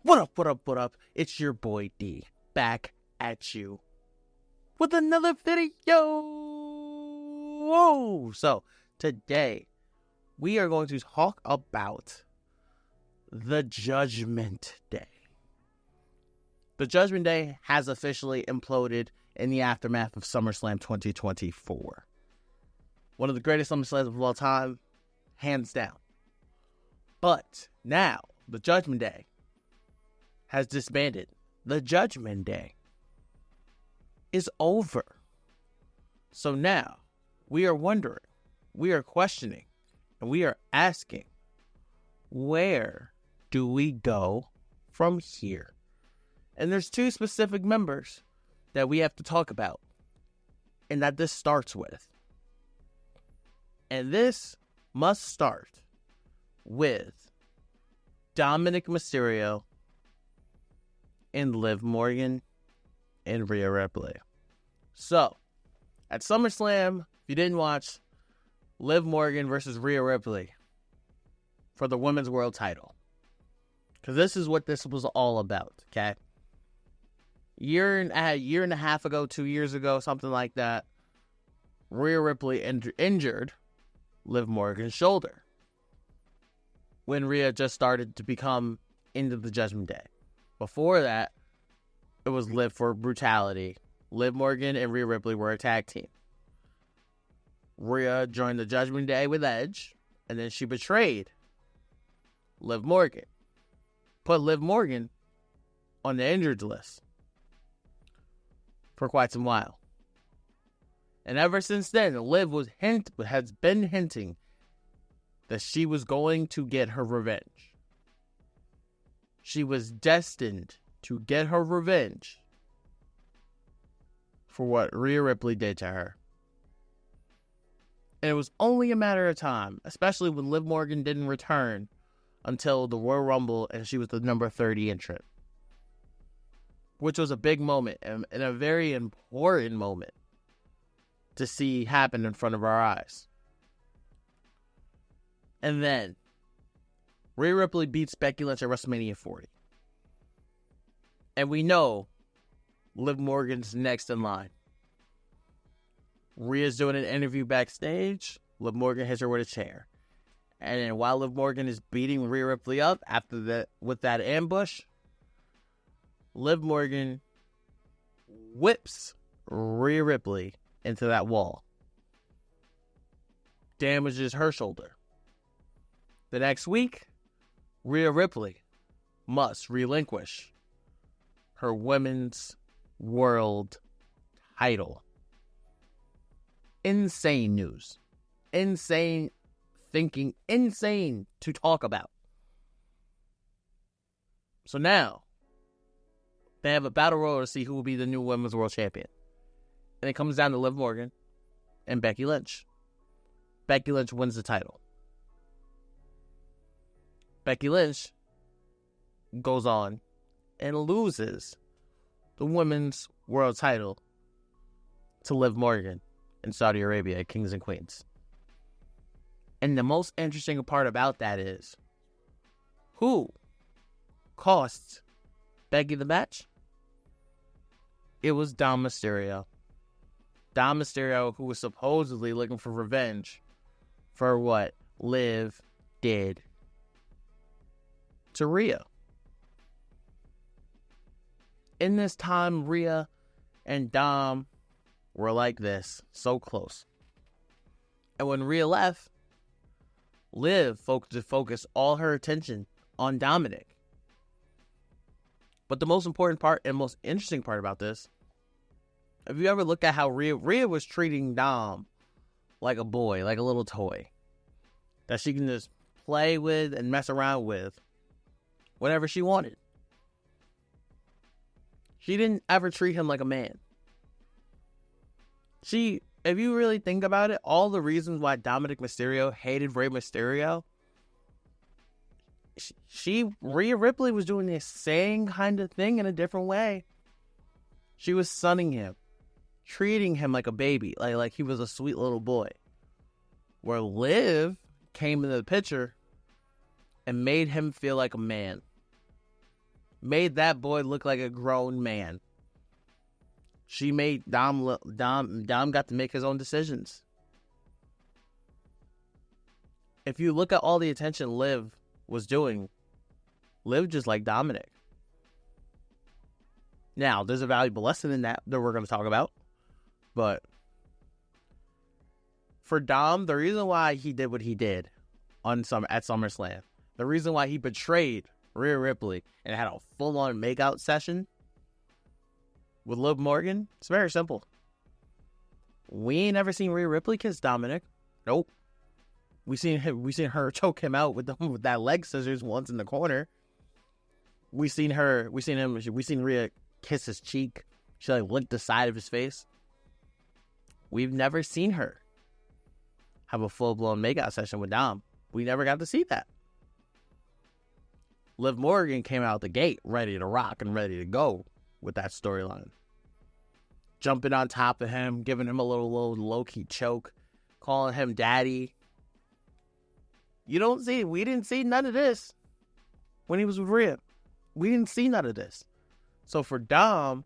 What up, what up, what up? It's your boy D, back at you with another video. Whoa! So, today, we are going to talk about the Judgment Day. The Judgment Day has officially imploded in the aftermath of SummerSlam 2024. One of the greatest SummerSlams of all time, hands down. But now, the Judgment Day has disbanded. The Judgment Day is over. So now, we are wondering, we are questioning, and we are asking, where do we go from here? And there's two specific members that we have to talk about, and that this starts with. And this must start with Dominik Mysterio and Liv Morgan and Rhea Ripley. So, at SummerSlam, if you didn't watch, Liv Morgan versus Rhea Ripley for the Women's World title. Because this is what this was all about, okay? Year and a half ago, 2 years ago, something like that, Rhea Ripley injured Liv Morgan's shoulder when Rhea just started to become into the Judgment Day. Before that, it was Liv for brutality. Liv Morgan and Rhea Ripley were a tag team. Rhea joined the Judgment Day with Edge, and then she betrayed Liv Morgan. Put Liv Morgan on the injured list for quite some while. And ever since then, Liv has been hinting that she was going to get her revenge. She was destined to get her revenge for what Rhea Ripley did to her. And it was only a matter of time, especially when Liv Morgan didn't return until the Royal Rumble and she was the number 30 entrant. Which was a big moment and a very important moment to see happen in front of our eyes. And then, Rhea Ripley beats Becky Lynch at WrestleMania 40. And we know Liv Morgan's next in line. Rhea's doing an interview backstage. Liv Morgan hits her with a chair. And then while Liv Morgan is beating Rhea Ripley up with that ambush, Liv Morgan whips Rhea Ripley into that wall. Damages her shoulder. The next week, Rhea Ripley must relinquish her Women's World title. Insane news. Insane thinking. Insane to talk about. So now, they have a battle royal to see who will be the new Women's World Champion. And it comes down to Liv Morgan and Becky Lynch. Becky Lynch wins the title. Becky Lynch goes on and loses the Women's World title to Liv Morgan in Saudi Arabia at Kings and Queens. And the most interesting part about that is, who cost Becky the match? It was Dom Mysterio. Dom Mysterio, who was supposedly looking for revenge for what Liv did to Rhea. In this time, Rhea and Dom were like this, so close. And when Rhea left, Liv focused all her attention on Dominic. But the most important part and most interesting part about this, if you ever look at how Rhea was treating Dom like a boy, like a little toy that she can just play with and mess around with whenever she wanted. She didn't ever treat him like a man. If you really think about it, all the reasons why Dominik Mysterio hated Rey Mysterio, Rhea Ripley was doing the same kind of thing in a different way. She was sunning him, treating him like a baby, like he was a sweet little boy. Where Liv came into the picture and made him feel like a man. made that boy look like a grown man. She made Dom got to make his own decisions. If you look at all the attention Liv was doing, Liv just like Dominic. Now, there's a valuable lesson in that we're going to talk about. But for Dom, the reason why he did what he did at SummerSlam, the reason why he betrayed Rhea Ripley and had a full-on makeout session with Liv Morgan, it's very simple. We ain't never seen Rhea Ripley kiss Dominic. Nope. We seen her choke him out with that leg scissors once in the corner. We seen Rhea kiss his cheek. She like licked the side of his face. We've never seen her have a full-blown makeout session with Dom. We never got to see that. Liv Morgan came out the gate ready to rock and ready to go with that storyline. Jumping on top of him, giving him a little low-key choke, calling him daddy. We didn't see none of this when he was with Rhea. We didn't see none of this. So for Dom,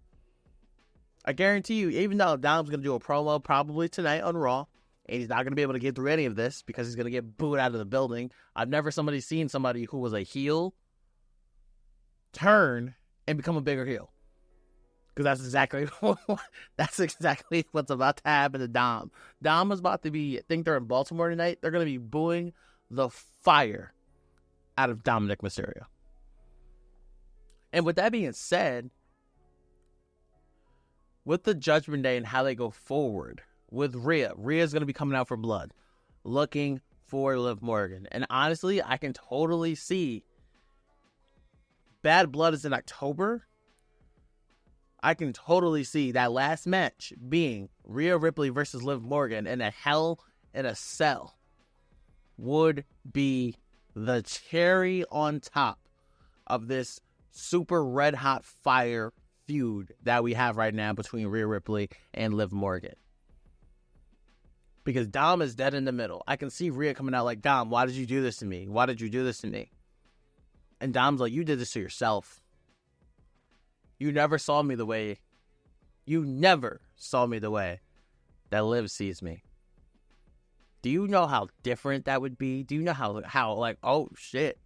I guarantee you, even though Dom's going to do a promo probably tonight on Raw, and he's not going to be able to get through any of this because he's going to get booed out of the building. I've never seen somebody who was a heel turn and become a bigger heel. Because that's exactly what's about to happen to Dom. Dom is about to be, I think they're in Baltimore tonight. They're going to be booing the fire out of Dominic Mysterio. And with that being said, with the Judgment Day and how they go forward with Rhea's going to be coming out for blood, looking for Liv Morgan. And honestly, I can totally see Bad Blood is in October. I can totally see that last match being Rhea Ripley versus Liv Morgan, and a Hell in a Cell would be the cherry on top of this super red hot fire feud that we have right now between Rhea Ripley and Liv Morgan. Because Dom is dead in the middle. I can see Rhea coming out like, Dom, why did you do this to me? Why did you do this to me? And Dom's like, you did this to yourself. You never saw me the way that Liv sees me. Do you know how different that would be? Do you know how like, oh shit,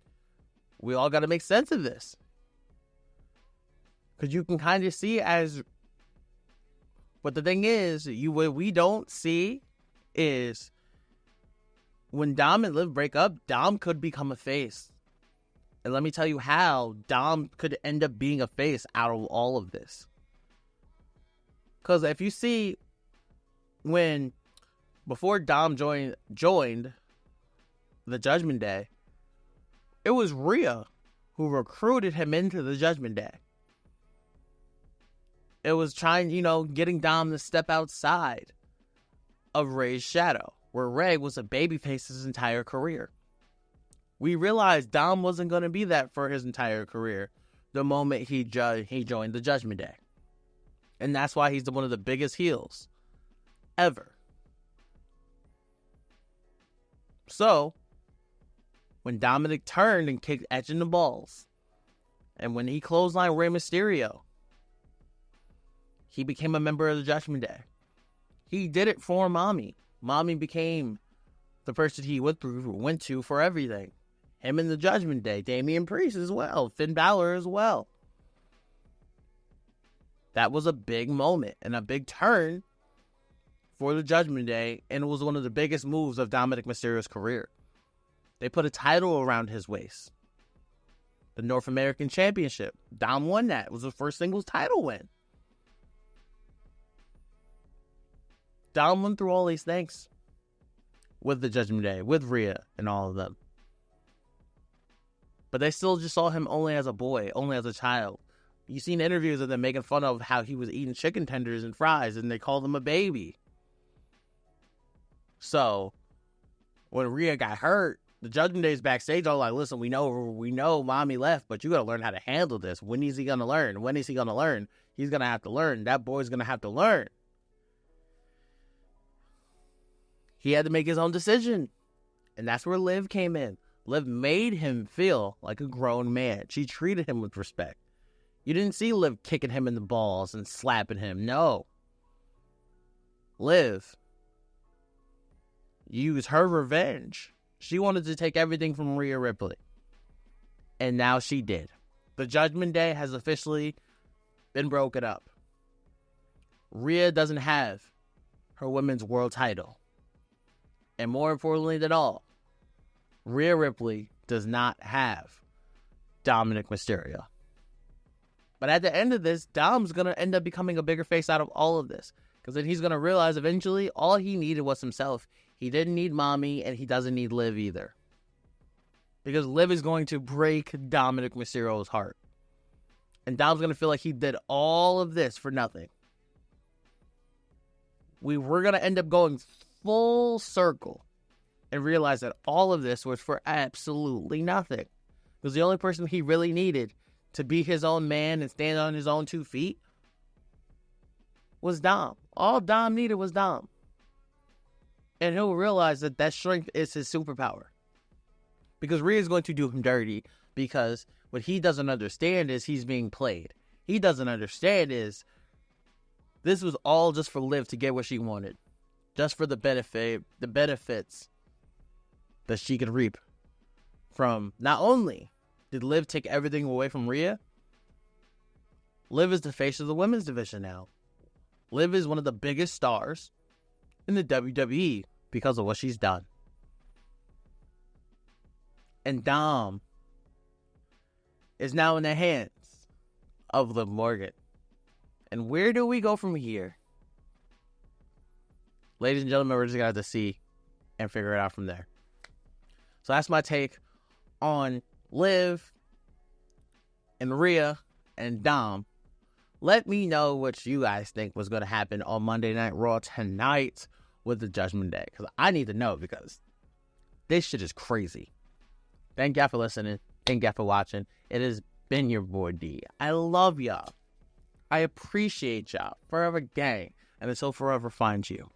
we all got to make sense of this? Because you can kind of see but the thing is, what we don't see is when Dom and Liv break up, Dom could become a face. And let me tell you how Dom could end up being a face out of all of this. Because if you see, before Dom joined the Judgment Day, it was Rhea who recruited him into the Judgment Day. It was getting Dom to step outside of Ray's shadow, where Ray was a babyface his entire career. We realized Dom wasn't going to be that for his entire career the moment he joined the Judgment Day. And that's why he's one of the biggest heels ever. So, when Dominic turned and kicked Edge in the balls, and when he clotheslined Rey Mysterio, he became a member of the Judgment Day. He did it for Mommy. Mommy became the person he went to for everything. Him in the Judgment Day. Damian Priest as well. Finn Balor as well. That was a big moment and a big turn for the Judgment Day, and it was one of the biggest moves of Dominic Mysterio's career. They put a title around his waist. The North American Championship. Dom won that. It was the first singles title win. Dom went through all these things with the Judgment Day, with Rhea and all of them. But they still just saw him only as a boy, only as a child. You've seen interviews of them making fun of how he was eating chicken tenders and fries, and they called him a baby. So, when Rhea got hurt, the Judgment Day's backstage all like, listen, we know Mommy left, but you got to learn how to handle this. When is he going to learn? When is he going to learn? He's going to have to learn. That boy's going to have to learn. He had to make his own decision. And that's where Liv came in. Liv made him feel like a grown man. She treated him with respect. You didn't see Liv kicking him in the balls and slapping him. No. Liv used her revenge. She wanted to take everything from Rhea Ripley. And now she did. The Judgment Day has officially been broken up. Rhea doesn't have her women's world title. And more importantly than all, Rhea Ripley does not have Dominic Mysterio. But at the end of this, Dom's going to end up becoming a bigger face out of all of this. Because then he's going to realize eventually all he needed was himself. He didn't need Mommy, and he doesn't need Liv either. Because Liv is going to break Dominic Mysterio's heart. And Dom's going to feel like he did all of this for nothing. We're going to end up going full circle and realize that all of this was for absolutely nothing. Because the only person he really needed to be his own man and stand on his own 2 feet was Dom. All Dom needed was Dom. And he'll realize that that strength is his superpower. Because Rhea's going to do him dirty. Because what he doesn't understand is he's being played. He doesn't understand is this was all just for Liv to get what she wanted. Just for the benefits that she could reap from. Not only did Liv take everything away from Rhea, Liv is the face of the women's division now. Liv is one of the biggest stars in the WWE because of what she's done. And Dom is now in the hands of Liv Morgan. And where do we go from here? Ladies and gentlemen, we're just going to have to see and figure it out from there. So that's my take on Liv and Rhea and Dom. Let me know what you guys think was going to happen on Monday Night Raw tonight with the Judgment Day. Because I need to know, because this shit is crazy. Thank y'all for listening. Thank y'all for watching. It has been your boy D. I love y'all. I appreciate y'all. Forever gang. And until forever finds you.